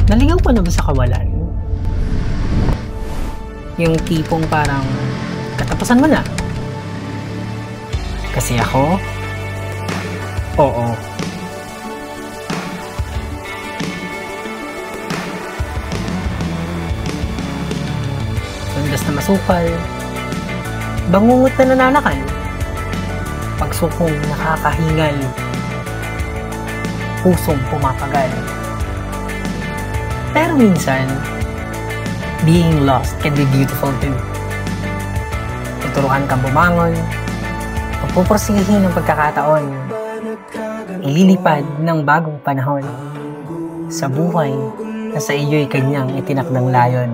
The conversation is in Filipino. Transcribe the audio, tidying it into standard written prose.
Naligaw ka na ba sa kawalan? Yung tipong parang katapusan mo na. Kasi ako, oo. Sundas na masukal, bangungot na nananakal, pagsukong nakakahingal, pusong pumapagal. Pero minsan, being lost can be beautiful too. Tuturuan kang bumangon, pagpuporsigihin ng pagkakataon, ililipad ng bagong panahon sa buhay na sa iyo'y kanyang itinakdang layon.